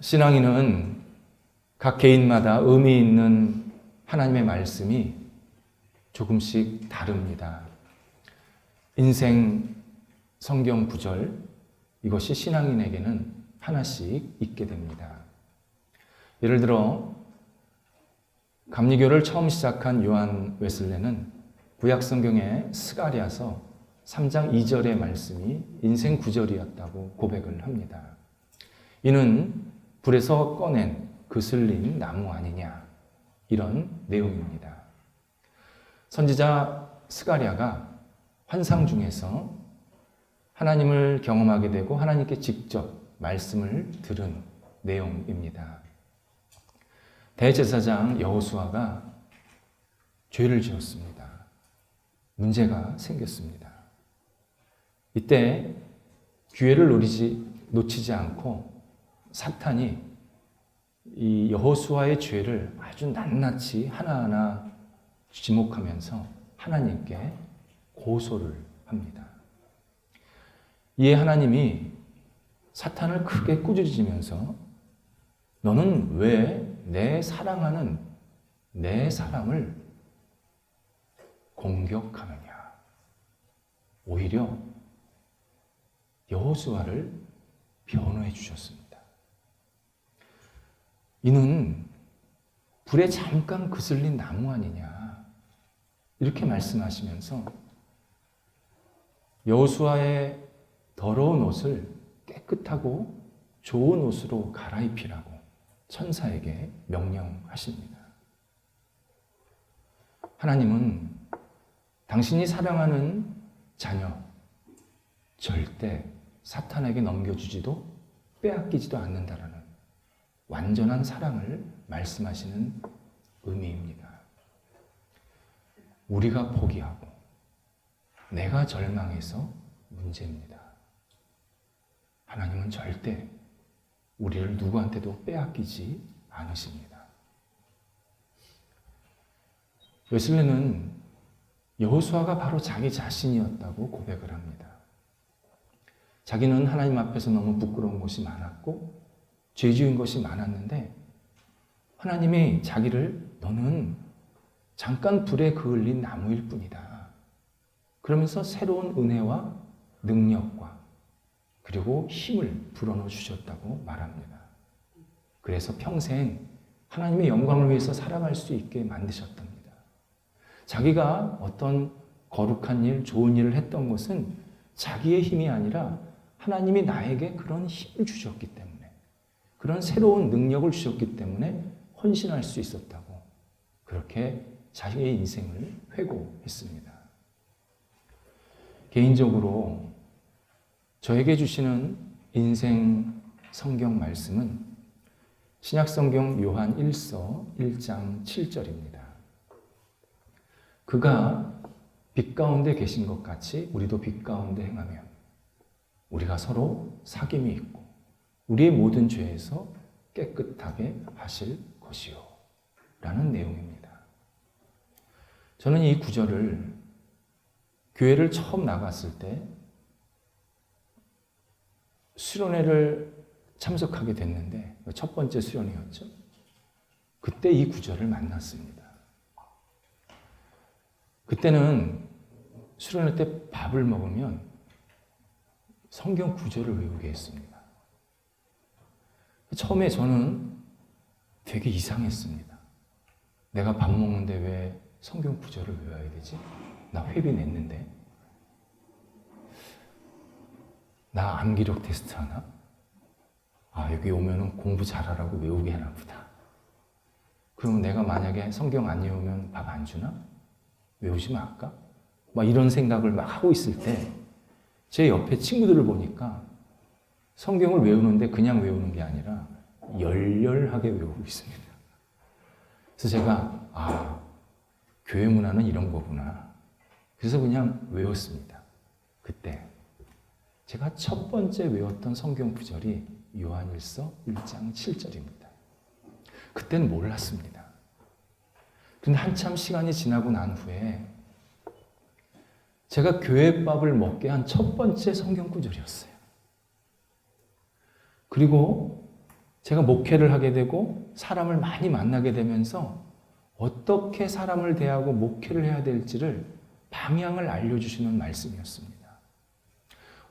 신앙인은 각 개인마다 의미 있는 하나님의 말씀이 조금씩 다릅니다. 인생 성경 구절, 이것이 신앙인에게는 하나씩 있게 됩니다. 예를 들어 감리교를 처음 시작한 요한 웨슬레는 구약 성경의 스가랴서 3장 2절의 말씀이 인생 구절이었다고 고백을 합니다. 이는 불에서 꺼낸 그슬린 나무 아니냐, 이런 내용입니다. 선지자 스가랴가 환상 중에서 하나님을 경험하게 되고 하나님께 직접 말씀을 들은 내용입니다. 대제사장 여호수아가 죄를 지었습니다. 문제가 생겼습니다. 이때 기회를 놓치지 않고 사탄이 이 여호수아의 죄를 아주 낱낱이 하나하나 지목하면서 하나님께 고소를 합니다. 이에 하나님이 사탄을 크게 꾸짖으면서 너는 왜 내 사랑하는 내 사람을 공격하느냐. 오히려 여호수아를 변호해 주셨습니다. 이는 불에 잠깐 그슬린 나무 아니냐, 이렇게 말씀하시면서 여호수아의 더러운 옷을 깨끗하고 좋은 옷으로 갈아입히라고 천사에게 명령하십니다. 하나님은 당신이 사랑하는 자녀 절대 사탄에게 넘겨주지도 빼앗기지도 않는다라는 완전한 사랑을 말씀하시는 의미입니다. 우리가 포기하고 내가 절망해서 문제입니다. 하나님은 절대 우리를 누구한테도 빼앗기지 않으십니다. 웨슬레는 여호수아가 바로 자기 자신이었다고 고백을 합니다. 자기는 하나님 앞에서 너무 부끄러운 것이 많았고 죄 지은 것이 많았는데 하나님이 자기를 너는 잠깐 불에 그을린 나무일 뿐이다. 그러면서 새로운 은혜와 능력과 그리고 힘을 불어넣어 주셨다고 말합니다. 그래서 평생 하나님의 영광을 위해서 살아갈 수 있게 만드셨답니다. 자기가 어떤 거룩한 일, 좋은 일을 했던 것은 자기의 힘이 아니라 하나님이 나에게 그런 힘을 주셨기 때문에, 그런 새로운 능력을 주셨기 때문에 헌신할 수 있었다고 그렇게 자기의 인생을 회고했습니다. 개인적으로 저에게 주시는 인생 성경 말씀은 신약성경 요한 1서 1장 7절입니다. 그가 빛 가운데 계신 것 같이 우리도 빛 가운데 행하면 우리가 서로 사귐이 있고 우리의 모든 죄에서 깨끗하게 하실 것이요 라는 내용입니다. 저는 이 구절을 교회를 처음 나갔을 때 수련회를 참석하게 됐는데 첫 번째 수련회였죠. 그때 이 구절을 만났습니다. 그때는 수련회 때 밥을 먹으면 성경 구절을 외우게 했습니다. 처음에 저는 되게 이상했습니다. 내가 밥 먹는데 왜 성경 구절을 외워야 되지? 나 회비 냈는데. 나 암기력 테스트 하나? 아, 여기 오면은 공부 잘하라고 외우게 하나 보다. 그러면 내가 만약에 성경 안 외우면 밥 안 주나? 외우지 말까? 막 이런 생각을 막 하고 있을 때 제 옆에 친구들을 보니까 성경을 외우는데 그냥 외우는 게 아니라 열렬하게 외우고 있습니다. 그래서 제가 교회 문화는 이런 거구나. 그래서 그냥 외웠습니다. 그때 제가 첫 번째 외웠던 성경 구절이 요한일서 1장 7절입니다. 그때는 몰랐습니다. 근데 한참 시간이 지나고 난 후에 제가 교회밥을 먹게 한 첫 번째 성경 구절이었어요. 그리고 제가 목회를 하게 되고 사람을 많이 만나게 되면서 어떻게 사람을 대하고 목회를 해야 될지를 방향을 알려주시는 말씀이었습니다.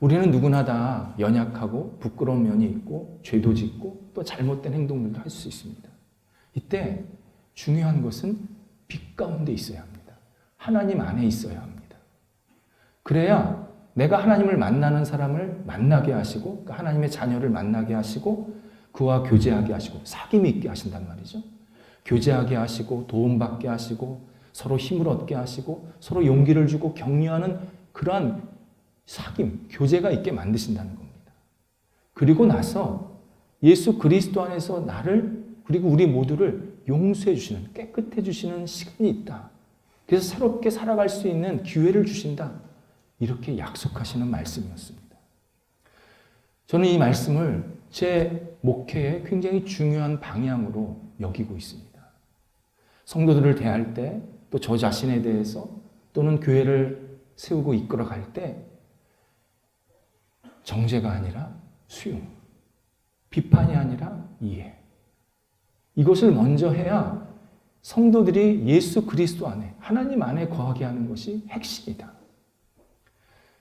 우리는 누구나 다 연약하고 부끄러운 면이 있고 죄도 짓고 또 잘못된 행동들도 할 수 있습니다. 이때 중요한 것은 빛 가운데 있어야 합니다. 하나님 안에 있어야 합니다. 그래야 내가 하나님을 만나는 사람을 만나게 하시고 하나님의 자녀를 만나게 하시고 그와 교제하게 하시고 사귐이 있게 하신단 말이죠. 교제하게 하시고 도움받게 하시고 서로 힘을 얻게 하시고 서로 용기를 주고 격려하는 그러한 사귐, 교제가 있게 만드신다는 겁니다. 그리고 나서 예수 그리스도 안에서 나를 그리고 우리 모두를 용서해 주시는, 깨끗해 주시는 시간이 있다. 그래서 새롭게 살아갈 수 있는 기회를 주신다. 이렇게 약속하시는 말씀이었습니다. 저는 이 말씀을 제 목회에 굉장히 중요한 방향으로 여기고 있습니다. 성도들을 대할 때, 또 저 자신에 대해서, 또는 교회를 세우고 이끌어갈 때 정죄가 아니라 수용, 비판이 아니라 이해. 이것을 먼저 해야 성도들이 예수 그리스도 안에, 하나님 안에 거하게 하는 것이 핵심이다.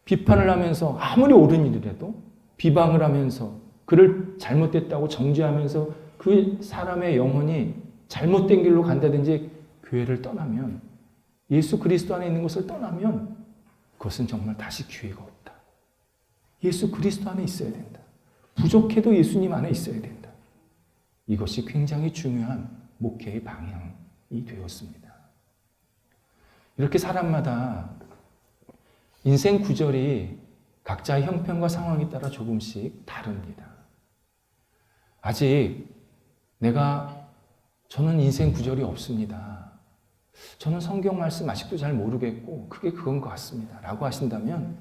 비판을 하면서 아무리 옳은 일이라도 비방을 하면서 그를 잘못됐다고 정죄하면서 그 사람의 영혼이 잘못된 길로 간다든지 교회를 떠나면, 예수 그리스도 안에 있는 것을 떠나면 그것은 정말 다시 기회가 없다. 예수 그리스도 안에 있어야 된다. 부족해도 예수님 안에 있어야 된다. 이것이 굉장히 중요한 목회의 방향이 되었습니다. 이렇게 사람마다 인생 구절이 각자의 형편과 상황에 따라 조금씩 다릅니다. 아직 저는 인생 구절이 없습니다. 저는 성경 말씀 아직도 잘 모르겠고 그게 그건 것 같습니다. 라고 하신다면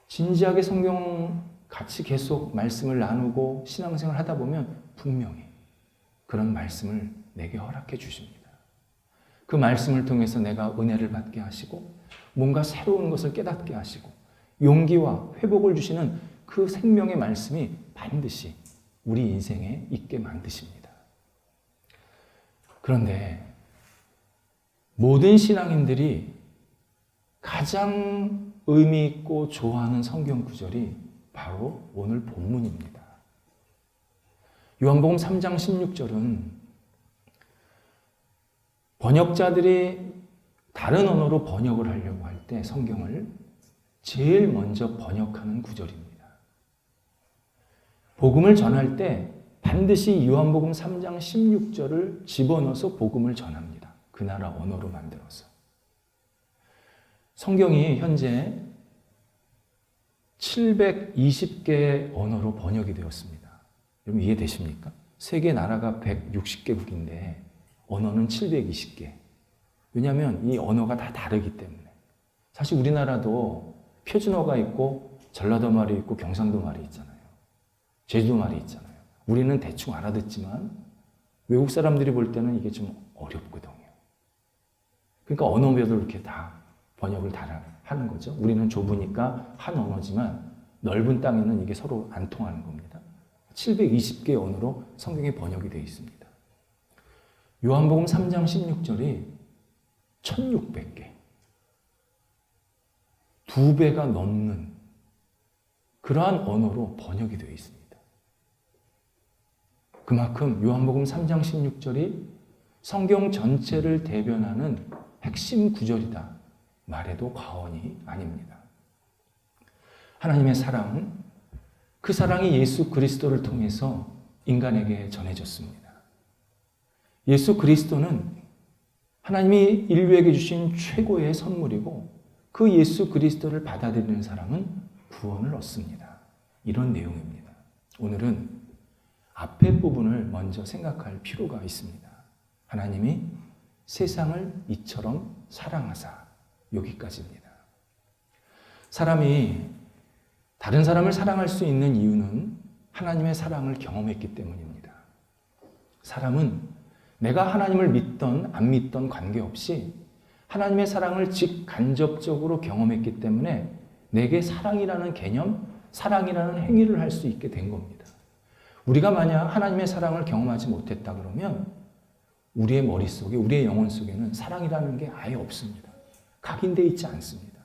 진지하게 성경 같이 계속 말씀을 나누고 신앙생활을 하다 보면 분명히 그런 말씀을 내게 허락해 주십니다. 그 말씀을 통해서 내가 은혜를 받게 하시고 뭔가 새로운 것을 깨닫게 하시고 용기와 회복을 주시는 그 생명의 말씀이 반드시 우리 인생에 있게 만드십니다. 그런데 모든 신앙인들이 가장 의미 있고 좋아하는 성경 구절이 바로 오늘 본문입니다. 요한복음 3장 16절은 번역자들이 다른 언어로 번역을 하려고 할 때 성경을 제일 먼저 번역하는 구절입니다. 복음을 전할 때 반드시 요한복음 3장 16절을 집어넣어서 복음을 전합니다. 그 나라 언어로 만들어서. 성경이 현재 720개의 언어로 번역이 되었습니다. 여러분 이해되십니까? 세계 나라가 160개국인데 언어는 720개. 왜냐하면 이 언어가 다 다르기 때문에. 사실 우리나라도 표준어가 있고 전라도 말이 있고 경상도 말이 있잖아요. 제주도 말이 있잖아요. 우리는 대충 알아듣지만 외국 사람들이 볼 때는 이게 좀 어렵거든요. 그러니까 언어별로 이렇게 다 번역을 다 하는 거죠. 우리는 좁으니까 한 언어지만 넓은 땅에는 이게 서로 안 통하는 겁니다. 720개의 언어로 성경이 번역이 되어 있습니다. 요한복음 3장 16절이 1600개. 2배가 넘는 그러한 언어로 번역이 되어 있습니다. 그만큼 요한복음 3장 16절이 성경 전체를 대변하는 핵심 구절이다 말해도 과언이 아닙니다. 하나님의 사랑은 그 사랑이 예수 그리스도를 통해서 인간에게 전해졌습니다. 예수 그리스도는 하나님이 인류에게 주신 최고의 선물이고 그 예수 그리스도를 받아들이는 사람은 구원을 얻습니다. 이런 내용입니다. 오늘은 앞에 부분을 먼저 생각할 필요가 있습니다. 하나님이 세상을 이처럼 사랑하사 여기까지입니다. 사람이 다른 사람을 사랑할 수 있는 이유는 하나님의 사랑을 경험했기 때문입니다. 사람은 내가 하나님을 믿던 안 믿던 관계없이 하나님의 사랑을 직간접적으로 경험했기 때문에 내게 사랑이라는 개념, 사랑이라는 행위를 할 수 있게 된 겁니다. 우리가 만약 하나님의 사랑을 경험하지 못했다 그러면 우리의 머릿속에, 우리의 영혼 속에는 사랑이라는 게 아예 없습니다. 각인되어 있지 않습니다.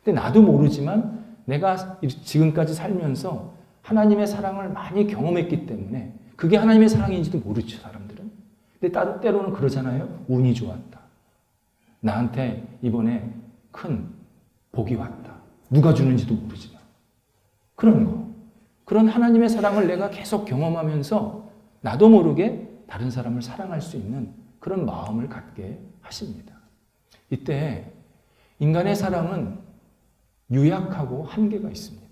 근데 나도 모르지만 내가 지금까지 살면서 하나님의 사랑을 많이 경험했기 때문에 그게 하나님의 사랑인지도 모르죠, 사람들은. 근데 때로는 그러잖아요. 운이 좋았다. 나한테 이번에 큰 복이 왔다. 누가 주는지도 모르지만. 그런 거. 그런 하나님의 사랑을 내가 계속 경험하면서 나도 모르게 다른 사람을 사랑할 수 있는 그런 마음을 갖게 하십니다. 이때 인간의 사랑은 유약하고 한계가 있습니다.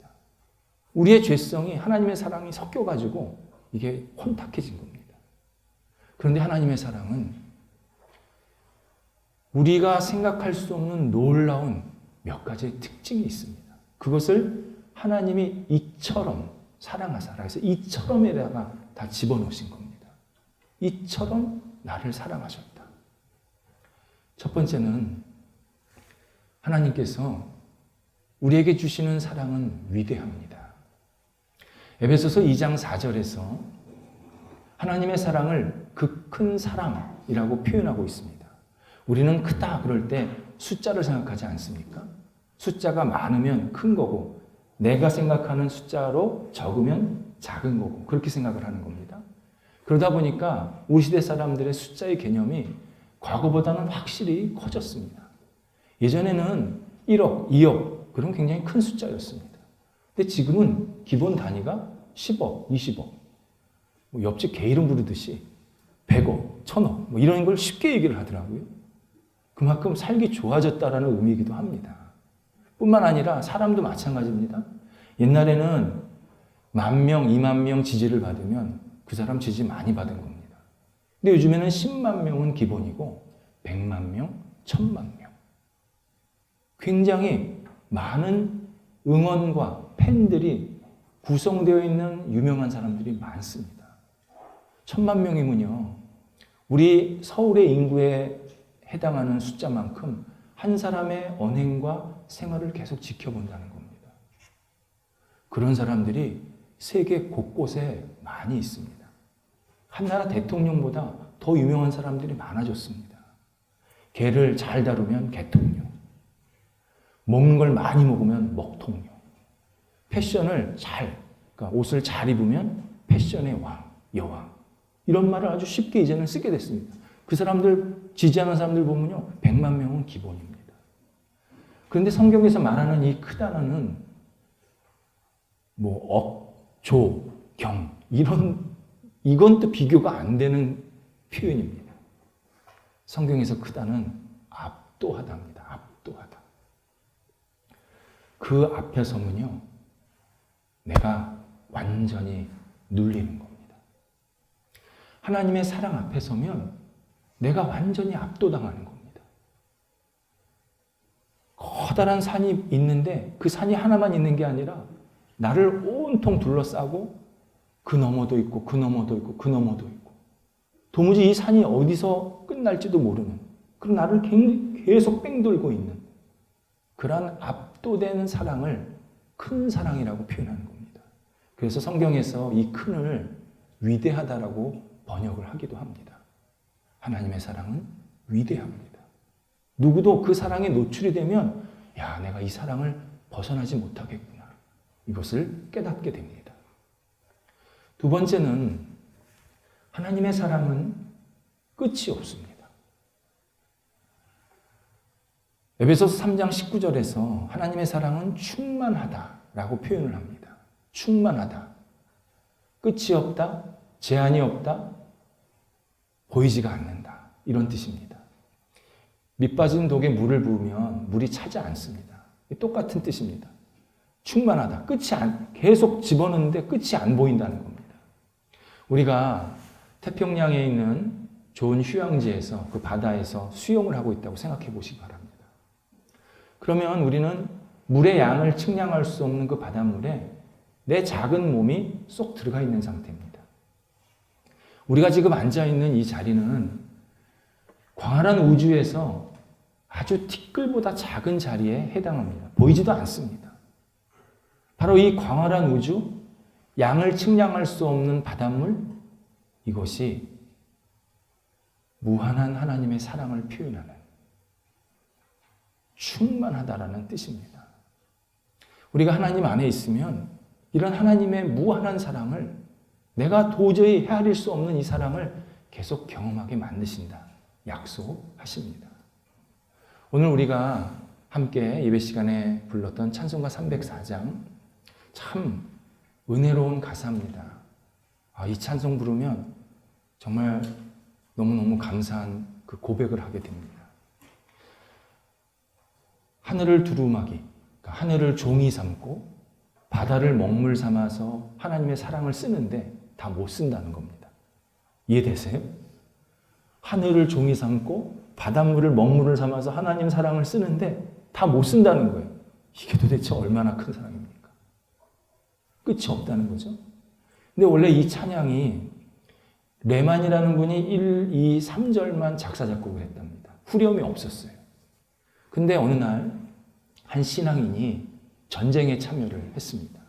우리의 죄성이 하나님의 사랑이 섞여가지고 이게 혼탁해진 겁니다. 그런데 하나님의 사랑은 우리가 생각할 수 없는 놀라운 몇 가지의 특징이 있습니다. 그것을 하나님이 이처럼 사랑하사라 해서 이처럼에다가 다 집어넣으신 겁니다. 이처럼 나를 사랑하셨다. 첫 번째는 하나님께서 우리에게 주시는 사랑은 위대합니다. 에베소서 2장 4절에서 하나님의 사랑을 그 큰 사랑이라고 표현하고 있습니다. 우리는 크다 그럴 때 숫자를 생각하지 않습니까? 숫자가 많으면 큰 거고 내가 생각하는 숫자로 적으면 작은 거고 그렇게 생각을 하는 겁니다. 그러다 보니까 우리 시대 사람들의 숫자의 개념이 과거보다는 확실히 커졌습니다. 예전에는 1억, 2억 그런 굉장히 큰 숫자였습니다. 근데 지금은 기본 단위가 10억, 20억 옆집 개 이름 부르듯이 100억, 1000억 이런 걸 쉽게 얘기를 하더라고요. 그만큼 살기 좋아졌다라는 의미이기도 합니다. 뿐만 아니라 사람도 마찬가지입니다. 옛날에는 10,000명, 20,000명 지지를 받으면 그 사람 지지 많이 받은 겁니다. 근데 요즘에는 10만 명은 기본이고 100만 명, 1000만 명. 굉장히 많은 응원과 팬들이 구성되어 있는 유명한 사람들이 많습니다. 1000만 명이면요. 우리 서울의 인구에 해당하는 숫자만큼 한 사람의 언행과 생활을 계속 지켜본다는 겁니다. 그런 사람들이 세계 곳곳에 많이 있습니다. 한 나라 대통령보다 더 유명한 사람들이 많아졌습니다. 개를 잘 다루면 개통령, 먹는 걸 많이 먹으면 먹통령, 패션을 그러니까 옷을 잘 입으면 패션의 왕, 여왕 이런 말을 아주 쉽게 이제는 쓰게 됐습니다. 그 사람들 지지하는 사람들 보면요 100만 명은 기본입니다. 그런데 성경에서 말하는 이 크다는 조, 경 이건 또 비교가 안 되는 표현입니다. 성경에서 크다는 압도하다입니다. 압도하다. 그 앞에 서면요 내가 완전히 눌리는 겁니다. 하나님의 사랑 앞에 서면 내가 완전히 압도당하는 겁니다. 커다란 산이 있는데 그 산이 하나만 있는 게 아니라 나를 온통 둘러싸고 그 너머도 있고 그 너머도 있고 그 너머도 있고 도무지 이 산이 어디서 끝날지도 모르는 그런 나를 계속 뺑돌고 있는 그러한 압도되는 사랑을 큰 사랑이라고 표현하는 겁니다. 그래서 성경에서 이 큰을 위대하다라고 번역을 하기도 합니다. 하나님의 사랑은 위대합니다. 누구도 그 사랑에 노출이 되면 야, 내가 이 사랑을 벗어나지 못하겠구나. 이것을 깨닫게 됩니다. 두 번째는 하나님의 사랑은 끝이 없습니다. 에베소서 3장 19절에서 하나님의 사랑은 충만하다라고 표현을 합니다. 충만하다. 끝이 없다. 제한이 없다. 보이지가 않는다. 이런 뜻입니다. 밑 빠진 독에 물을 부으면 물이 차지 않습니다. 똑같은 뜻입니다. 충만하다. 계속 집어넣는데 끝이 안 보인다는 겁니다. 우리가 태평양에 있는 좋은 휴양지에서 그 바다에서 수영을 하고 있다고 생각해 보시기 바랍니다. 그러면 우리는 물의 양을 측량할 수 없는 그 바닷물에 내 작은 몸이 쏙 들어가 있는 상태입니다. 우리가 지금 앉아있는 이 자리는 광활한 우주에서 아주 티끌보다 작은 자리에 해당합니다. 보이지도 않습니다. 바로 이 광활한 우주, 양을 측량할 수 없는 바닷물, 이것이 무한한 하나님의 사랑을 표현하는 충만하다라는 뜻입니다. 우리가 하나님 안에 있으면 이런 하나님의 무한한 사랑을, 내가 도저히 헤아릴 수 없는 이 사랑을 계속 경험하게 만드신다, 약속하십니다. 오늘 우리가 함께 예배 시간에 불렀던 찬송가 304장, 참 은혜로운 가사입니다. 이 찬송 부르면 정말 너무너무 감사한 그 고백을 하게 됩니다. 하늘을 두루마기, 그러니까 하늘을 종이 삼고 바다를 먹물 삼아서 하나님의 사랑을 쓰는데 다 못 쓴다는 겁니다. 이해되세요? 하늘을 종이 삼고 바닷물을 먹물을 삼아서 하나님 사랑을 쓰는데 다 못 쓴다는 거예요. 이게 도대체 얼마나 큰 사랑입니까? 끝이 없다는 거죠. 근데 원래 이 찬양이 레만이라는 분이 1, 2, 3절만 작사 작곡을 했답니다. 후렴이 없었어요. 근데 어느 날 한 신앙인이 전쟁에 참여를 했습니다.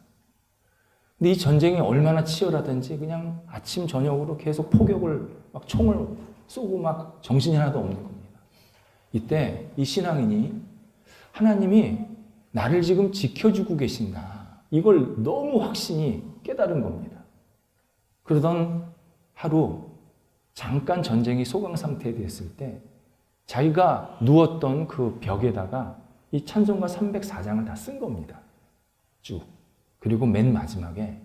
근데 이 전쟁이 얼마나 치열하든지 그냥 아침 저녁으로 계속 포격을 막 총을 쏘고 막 정신이 하나도 없는 겁니다. 이때 이 신앙인이 하나님이 나를 지금 지켜주고 계신가, 이걸 너무 확신이 깨달은 겁니다. 그러던 하루 잠깐 전쟁이 소강 상태에 됐을 때 자기가 누웠던 그 벽에다가 이 찬송가 304장을 다 쓴 겁니다. 쭉. 그리고 맨 마지막에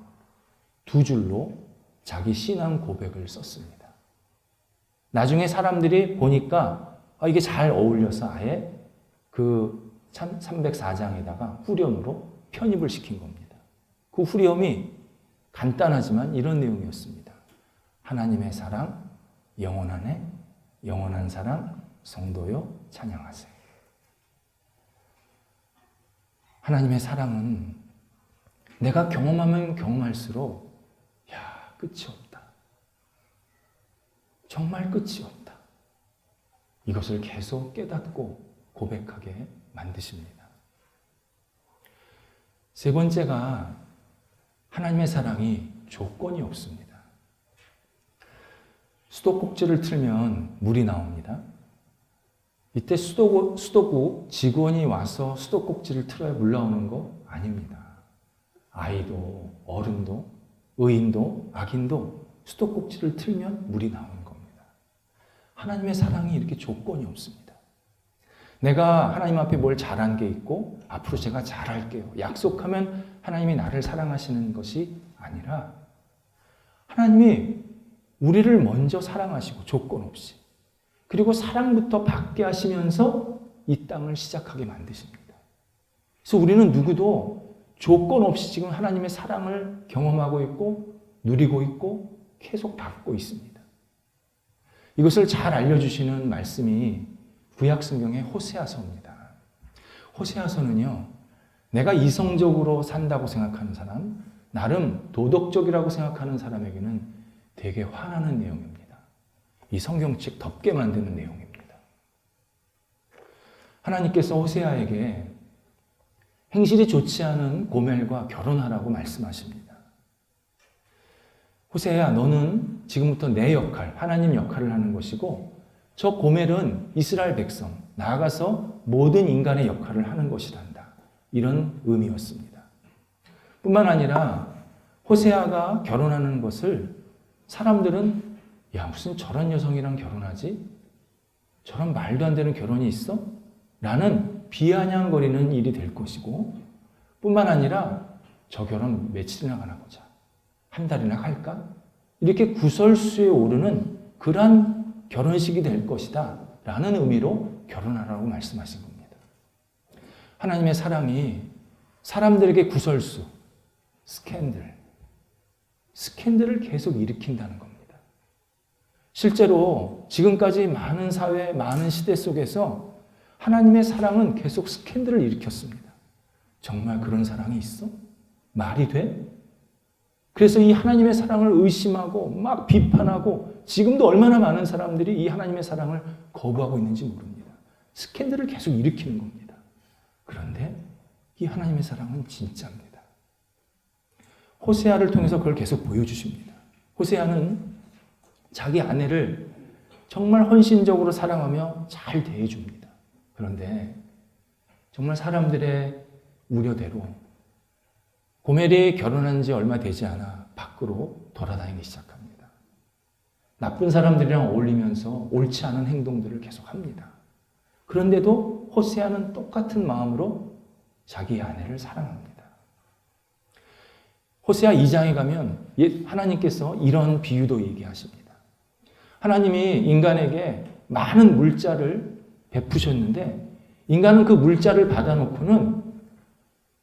두 줄로 자기 신앙 고백을 썼습니다. 나중에 사람들이 보니까 이게 잘 어울려서 아예 그 304장에다가 후렴으로 편입을 시킨 겁니다. 그 후렴이 간단하지만 이런 내용이었습니다. 하나님의 사랑 영원하네, 영원한 사랑 성도여 찬양하세요. 하나님의 사랑은 내가 경험하면 경험할수록 끝이 없다. 정말 끝이 없다. 이것을 계속 깨닫고 고백하게 만드십니다. 세 번째가 하나님의 사랑이 조건이 없습니다. 수도꼭지를 틀면 물이 나옵니다. 이때 수도국 직원이 와서 수도꼭지를 틀어야 물 나오는 거 아닙니다. 아이도 어른도 의인도 악인도 수도꼭지를 틀면 물이 나오는 겁니다. 하나님의 사랑이 이렇게 조건이 없습니다. 내가 하나님 앞에 뭘 잘한 게 있고 앞으로 제가 잘할게요, 약속하면 하나님이 나를 사랑하시는 것이 아니라 하나님이 우리를 먼저 사랑하시고 조건 없이, 그리고 사랑부터 받게 하시면서 이 땅을 시작하게 만드십니다. 그래서 우리는 누구도 조건 없이 지금 하나님의 사랑을 경험하고 있고 누리고 있고 계속 받고 있습니다. 이것을 잘 알려주시는 말씀이 구약성경의 호세아서입니다. 호세아서는요, 내가 이성적으로 산다고 생각하는 사람, 나름 도덕적이라고 생각하는 사람에게는 되게 화나는 내용입니다. 이 성경책 덮게 만드는 내용입니다. 하나님께서 호세아에게 행실이 좋지 않은 고멜과 결혼하라고 말씀하십니다. 호세아야, 너는 지금부터 내 역할, 하나님 역할을 하는 것이고 저 고멜은 이스라엘 백성, 나아가서 모든 인간의 역할을 하는 것이란다. 이런 의미였습니다. 뿐만 아니라 호세아가 결혼하는 것을 사람들은 무슨 저런 여성이랑 결혼하지? 저런 말도 안 되는 결혼이 있어? 라는 비아냥거리는 일이 될 것이고, 뿐만 아니라 저 결혼 며칠이나 가나 보자, 한 달이나 갈까? 이렇게 구설수에 오르는 그러한 결혼식이 될 것이다 라는 의미로 결혼하라고 말씀하신 겁니다. 하나님의 사랑이 사람들에게 구설수, 스캔들을 계속 일으킨다는 겁니다. 실제로 지금까지 많은 사회, 많은 시대 속에서 하나님의 사랑은 계속 스캔들을 일으켰습니다. 정말 그런 사랑이 있어? 말이 돼? 그래서 이 하나님의 사랑을 의심하고 막 비판하고 지금도 얼마나 많은 사람들이 이 하나님의 사랑을 거부하고 있는지 모릅니다. 스캔들을 계속 일으키는 겁니다. 그런데 이 하나님의 사랑은 진짜입니다. 호세아를 통해서 그걸 계속 보여주십니다. 호세아는 자기 아내를 정말 헌신적으로 사랑하며 잘 대해줍니다. 그런데 정말 사람들의 우려대로 고멜이 결혼한 지 얼마 되지 않아 밖으로 돌아다니기 시작합니다. 나쁜 사람들이랑 어울리면서 옳지 않은 행동들을 계속합니다. 그런데도 호세아는 똑같은 마음으로 자기 아내를 사랑합니다. 호세아 2장에 가면 하나님께서 이런 비유도 얘기하십니다. 하나님이 인간에게 많은 물자를 베푸셨는데 인간은 그 물자를 받아놓고는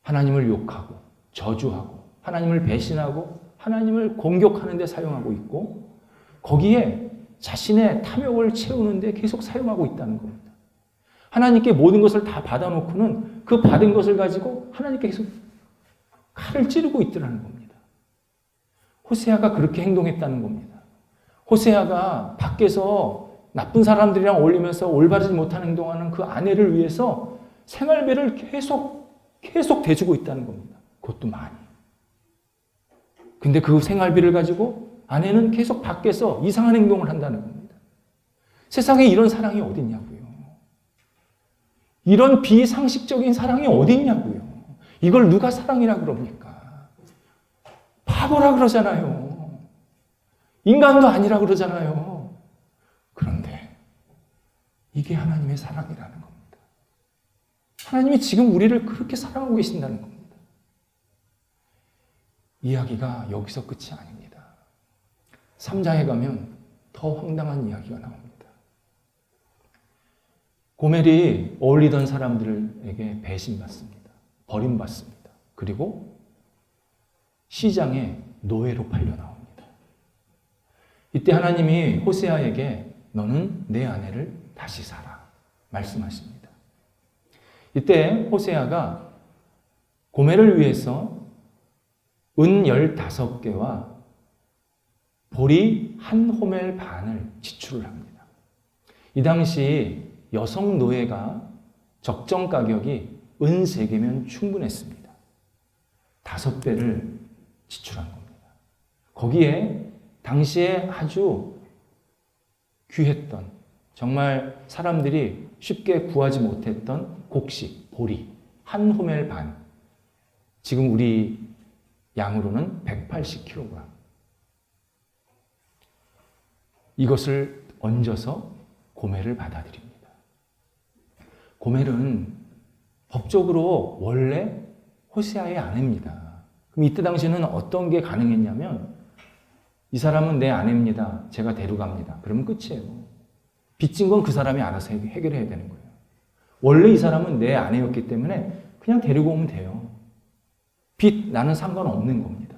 하나님을 욕하고 저주하고 하나님을 배신하고 하나님을 공격하는 데 사용하고 있고 거기에 자신의 탐욕을 채우는 데 계속 사용하고 있다는 겁니다. 하나님께 모든 것을 다 받아놓고는 그 받은 것을 가지고 하나님께 계속 칼을 찌르고 있더라는 겁니다. 호세아가 그렇게 행동했다는 겁니다. 호세아가 밖에서 나쁜 사람들이랑 어울리면서 올바르지 못한 행동하는 그 아내를 위해서 생활비를 계속 대주고 있다는 겁니다. 그것도 많이. 근데 그 생활비를 가지고 아내는 계속 밖에서 이상한 행동을 한다는 겁니다. 세상에 이런 사랑이 어딨냐고요. 이런 비상식적인 사랑이 어딨냐고요. 이걸 누가 사랑이라 그럽니까? 바보라 그러잖아요. 인간도 아니라 그러잖아요. 그런데 이게 하나님의 사랑이라는 겁니다. 하나님이 지금 우리를 그렇게 사랑하고 계신다는 겁니다. 이야기가 여기서 끝이 아닙니다. 3장에 가면 더 황당한 이야기가 나옵니다. 고멜이 어울리던 사람들에게 배신받습니다. 버림받습니다. 그리고 시장에 노예로 팔려 나옵니다. 이때 하나님이 호세아에게 너는 내 아내를 다시 사라 말씀하십니다. 이때 호세아가 고멜을 위해서 은 15개와 보리 한 호멜 반을 지출을 합니다. 이 당시 여성 노예가 적정 가격이 은 3개면 충분했습니다. 5배를 지출한 겁니다. 거기에 당시에 아주 귀했던 정말 사람들이 쉽게 구하지 못했던 곡식, 보리 한 호멜 반, 지금 우리 양으로는 180kg, 이것을 얹어서 고멜을 받아들입니다. 고멜은 법적으로 원래 호세아의 아내입니다. 그럼 이때 당시에는 어떤 게 가능했냐면 이 사람은 내 아내입니다. 제가 데려갑니다. 그러면 끝이에요. 빚진 건 그 사람이 알아서 해결해야 되는 거예요. 원래 이 사람은 내 아내였기 때문에 그냥 데리고 오면 돼요. 빚 나는 상관없는 겁니다.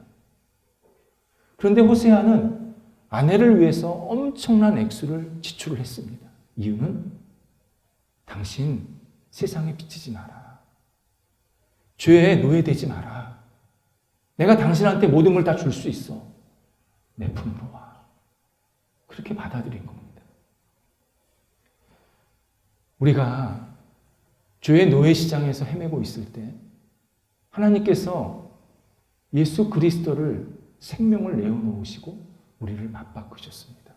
그런데 호세아는 아내를 위해서 엄청난 액수를 지출을 했습니다. 이유는 당신 세상에 비치지 마라. 죄에 노예되지 마라. 내가 당신한테 모든 걸 다 줄 수 있어. 내 품으로 와. 그렇게 받아들인 겁니다. 우리가 죄의 노예 시장에서 헤매고 있을 때 하나님께서 예수 그리스도를 생명을 내어놓으시고 우리를 맞바꾸셨습니다.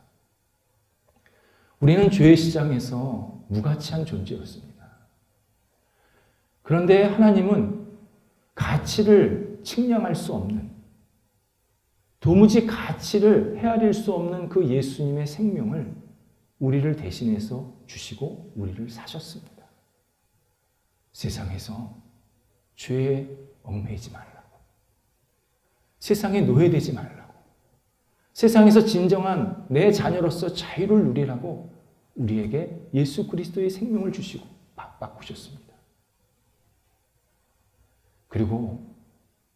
우리는 죄의 시장에서 무가치한 존재였습니다. 그런데 하나님은 가치를 측량할 수 없는, 도무지 가치를 헤아릴 수 없는 그 예수님의 생명을 우리를 대신해서 주시고 우리를 사셨습니다. 세상에서 죄에 얽매이지 말라고, 세상에 노예되지 말라고, 세상에서 진정한 내 자녀로서 자유를 누리라고 우리에게 예수 그리스도의 생명을 주시고 바꾸셨습니다. 그리고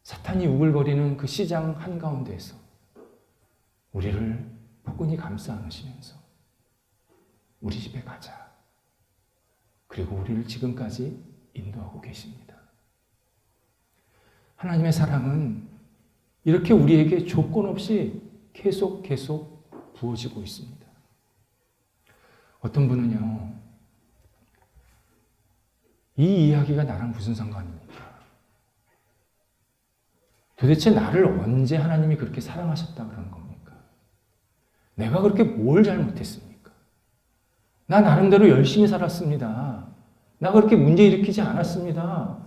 사탄이 우글거리는 그 시장 한가운데에서 우리를 포근히 감싸 안으시면서 우리 집에 가자. 그리고 우리를 지금까지 인도하고 계십니다. 하나님의 사랑은 이렇게 우리에게 조건 없이 계속 부어지고 있습니다. 어떤 분은요, 이 이야기가 나랑 무슨 상관입니까? 도대체 나를 언제 하나님이 그렇게 사랑하셨다 그러는 겁니까? 내가 그렇게 뭘 잘못했습니까? 나 나름대로 열심히 살았습니다. 나 그렇게 문제 일으키지 않았습니다.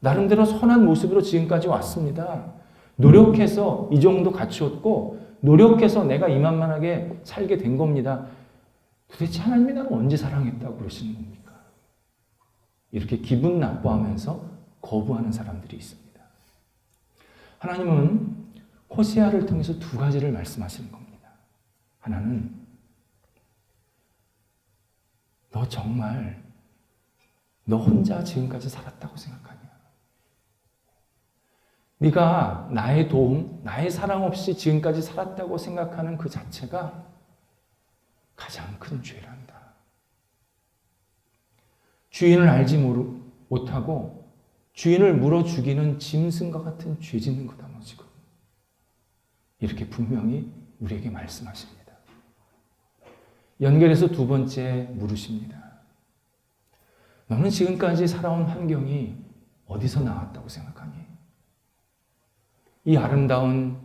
나름대로 선한 모습으로 지금까지 왔습니다. 노력해서 이 정도 갖추었고 노력해서 내가 이만만하게 살게 된 겁니다. 도대체 하나님이 나를 언제 사랑했다고 그러시는 겁니까? 이렇게 기분 나빠하면서 거부하는 사람들이 있습니다. 하나님은 호세아를 통해서 두 가지를 말씀하시는 겁니다. 하나는 너 정말 너 혼자 지금까지 살았다고 생각하냐? 네가 나의 도움, 나의 사랑 없이 지금까지 살았다고 생각하는 그 자체가 가장 큰 죄란다. 주인을 알지 못하고 주인을 물어 죽이는 짐승과 같은 죄 짓는 거다 너 지금. 이렇게 분명히 우리에게 말씀하십니다. 연결해서 두 번째 물으십니다. 너는 지금까지 살아온 환경이 어디서 나왔다고 생각하니? 이 아름다운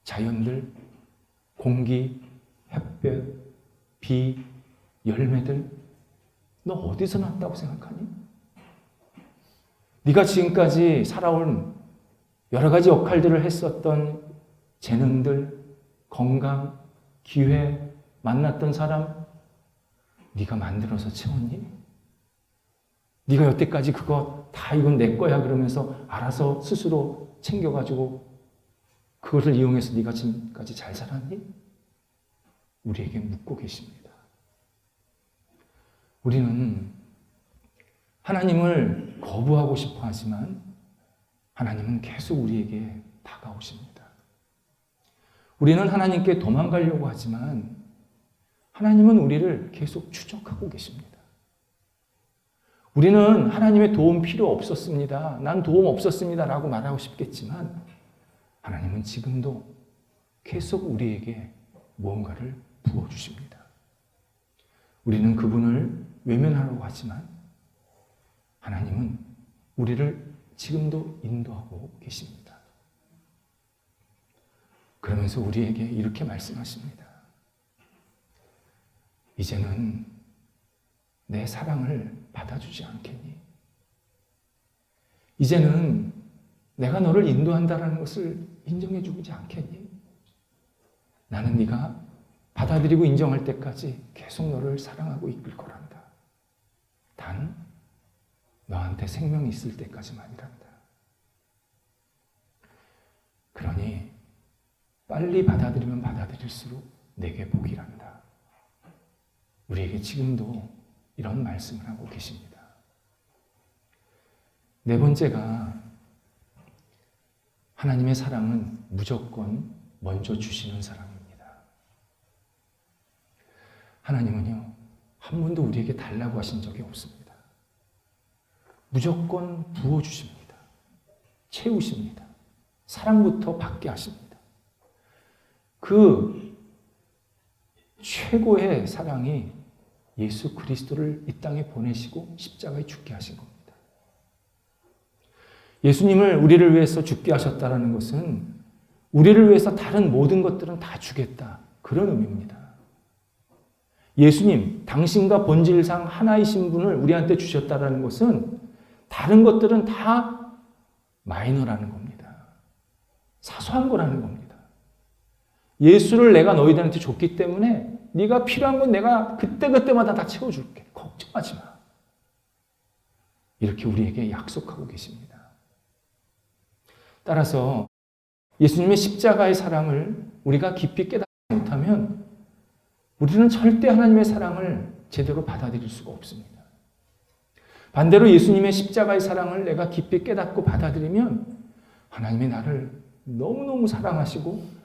자연들, 공기, 햇볕, 비, 열매들, 너 어디서 났다고 생각하니? 네가 지금까지 살아온 여러 가지 역할들을 했었던 재능들, 건강, 기회, 만났던 사람, 네가 만들어서 채웠니? 네가 여태까지 그거 다 이건 내 거야 그러면서 알아서 스스로 챙겨가지고 그것을 이용해서 네가 지금까지 잘 살았니? 우리에게 묻고 계십니다. 우리는 하나님을 거부하고 싶어 하지만 하나님은 계속 우리에게 다가오십니다. 우리는 하나님께 도망가려고 하지만 하나님은 우리를 계속 추적하고 계십니다. 우리는 하나님의 도움 필요 없었습니다. 난 도움 없었습니다. 라고 말하고 싶겠지만 하나님은 지금도 계속 우리에게 무언가를 부어주십니다. 우리는 그분을 외면하려고 하지만 하나님은 우리를 지금도 인도하고 계십니다. 그러면서 우리에게 이렇게 말씀하십니다. 이제는 내 사랑을 받아주지 않겠니? 이제는 내가 너를 인도한다는 것을 인정해주지 않겠니? 나는 네가 받아들이고 인정할 때까지 계속 너를 사랑하고 이끌 거란다. 단 너한테 생명이 있을 때까지만이란다. 그러니 빨리 받아들이면 받아들일수록 내게 복이란다. 우리에게 지금도 이런 말씀을 하고 계십니다. 네 번째가 하나님의 사랑은 무조건 먼저 주시는 사랑입니다. 하나님은요, 한 번도 우리에게 달라고 하신 적이 없습니다. 무조건 부어주십니다. 채우십니다. 사랑부터 받게 하십니다. 그 최고의 사랑이 예수 그리스도를 이 땅에 보내시고 십자가에 죽게 하신 겁니다. 예수님을 우리를 위해서 죽게 하셨다는 것은 우리를 위해서 다른 모든 것들은 다 주겠다. 그런 의미입니다. 예수님, 당신과 본질상 하나이신 분을 우리한테 주셨다는 것은 다른 것들은 다 마이너라는 겁니다. 사소한 거라는 겁니다. 예수를 내가 너희들한테 줬기 때문에 네가 필요한 건 내가 그때그때마다 다 채워줄게. 걱정하지 마. 이렇게 우리에게 약속하고 계십니다. 따라서 예수님의 십자가의 사랑을 우리가 깊이 깨닫지 못하면 우리는 절대 하나님의 사랑을 제대로 받아들일 수가 없습니다. 반대로 예수님의 십자가의 사랑을 내가 깊이 깨닫고 받아들이면 하나님의 나를 너무너무 사랑하시고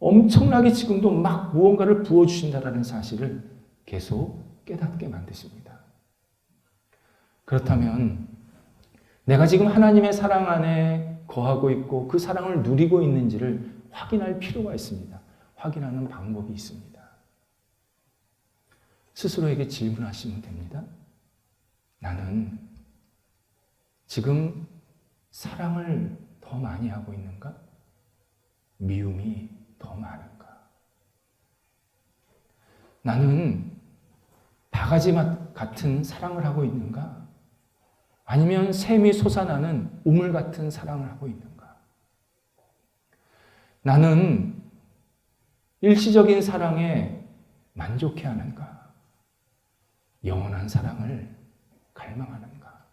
엄청나게 지금도 막 무언가를 부어주신다는 사실을 계속 깨닫게 만드십니다. 그렇다면 내가 지금 하나님의 사랑 안에 거하고 있고 그 사랑을 누리고 있는지를 확인할 필요가 있습니다. 확인하는 방법이 있습니다. 스스로에게 질문하시면 됩니다. 나는 지금 사랑을 더 더 많이 하고 있는가? 미움이 더 많은가? 나는 바가지맛 같은 사랑을 하고 있는가? 아니면 샘이 솟아나는 우물 같은 사랑을 하고 있는가? 나는 일시적인 사랑에 만족해하는가? 영원한 사랑을 갈망하는가?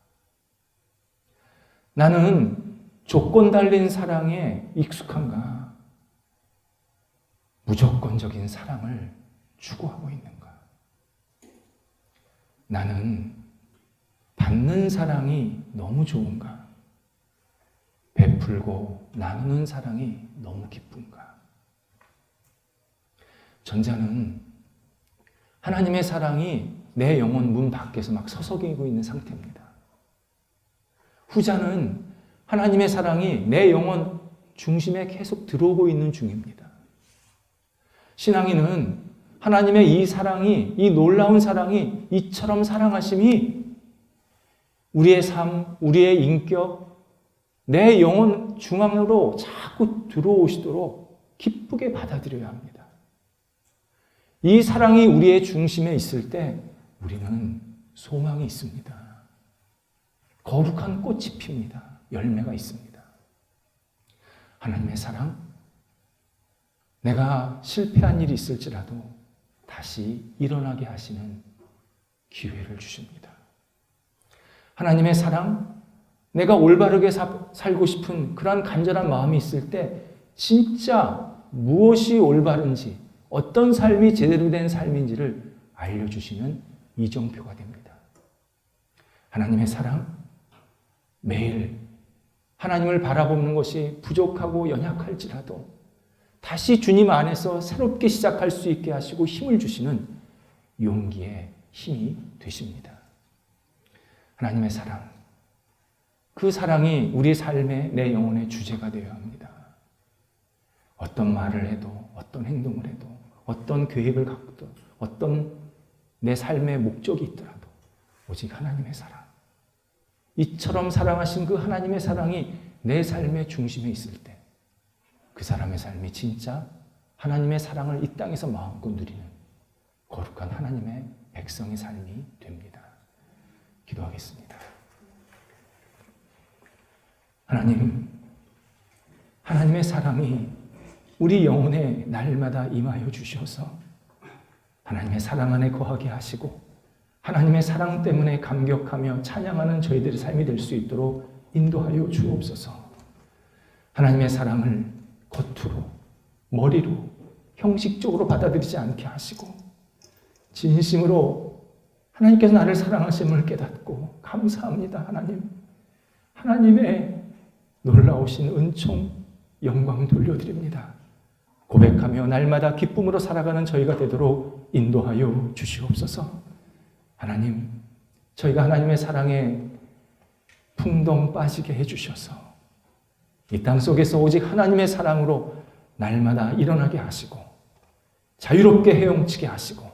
나는 조건 달린 사랑에 익숙한가? 무조건적인 사랑을 추구하고 있는가? 나는 받는 사랑이 너무 좋은가? 베풀고 나누는 사랑이 너무 기쁜가? 전자는 하나님의 사랑이 내 영혼 문 밖에서 막 서성이고 있는 상태입니다. 후자는 하나님의 사랑이 내 영혼 중심에 계속 들어오고 있는 중입니다. 신앙인은 하나님의 이 사랑이, 이 놀라운 사랑이, 이처럼 사랑하심이 우리의 삶, 우리의 인격, 내 영혼 중앙으로 자꾸 들어오시도록 기쁘게 받아들여야 합니다. 이 사랑이 우리의 중심에 있을 때 우리는 소망이 있습니다. 거룩한 꽃이 핍니다. 열매가 있습니다. 하나님의 사랑, 내가 실패한 일이 있을지라도 다시 일어나게 하시는 기회를 주십니다. 하나님의 사랑, 내가 올바르게 살고 싶은 그러한 간절한 마음이 있을 때 진짜 무엇이 올바른지, 어떤 삶이 제대로 된 삶인지를 알려주시는 이정표가 됩니다. 하나님의 사랑, 매일 하나님을 바라보는 것이 부족하고 연약할지라도 다시 주님 안에서 새롭게 시작할 수 있게 하시고 힘을 주시는 용기의 힘이 되십니다. 하나님의 사랑, 그 사랑이 우리 삶의 내 영혼의 주제가 되어야 합니다. 어떤 말을 해도, 어떤 행동을 해도, 어떤 계획을 갖고도, 어떤 내 삶의 목적이 있더라도 오직 하나님의 사랑, 이처럼 사랑하신 그 하나님의 사랑이 내 삶의 중심에 있을 때 그 사람의 삶이 진짜 하나님의 사랑을 이 땅에서 마음껏 누리는 거룩한 하나님의 백성의 삶이 됩니다. 기도하겠습니다. 하나님, 하나님의 사랑이 우리 영혼에 날마다 임하여 주셔서 하나님의 사랑 안에 거하게 하시고 하나님의 사랑 때문에 감격하며 찬양하는 저희들의 삶이 될 수 있도록 인도하여 주옵소서. 하나님의 사랑을 겉으로, 머리로, 형식적으로 받아들이지 않게 하시고 진심으로 하나님께서 나를 사랑하심을 깨닫고 감사합니다. 하나님, 하나님의 놀라우신 은총, 영광 돌려드립니다. 고백하며 날마다 기쁨으로 살아가는 저희가 되도록 인도하여 주시옵소서. 하나님, 저희가 하나님의 사랑에 풍덩 빠지게 해주셔서 이 땅 속에서 오직 하나님의 사랑으로 날마다 일어나게 하시고 자유롭게 헤엄치게 하시고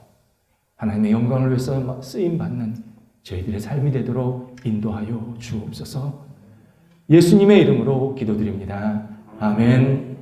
하나님의 영광을 위해서 쓰임받는 저희들의 삶이 되도록 인도하여 주옵소서. 예수님의 이름으로 기도드립니다. 아멘.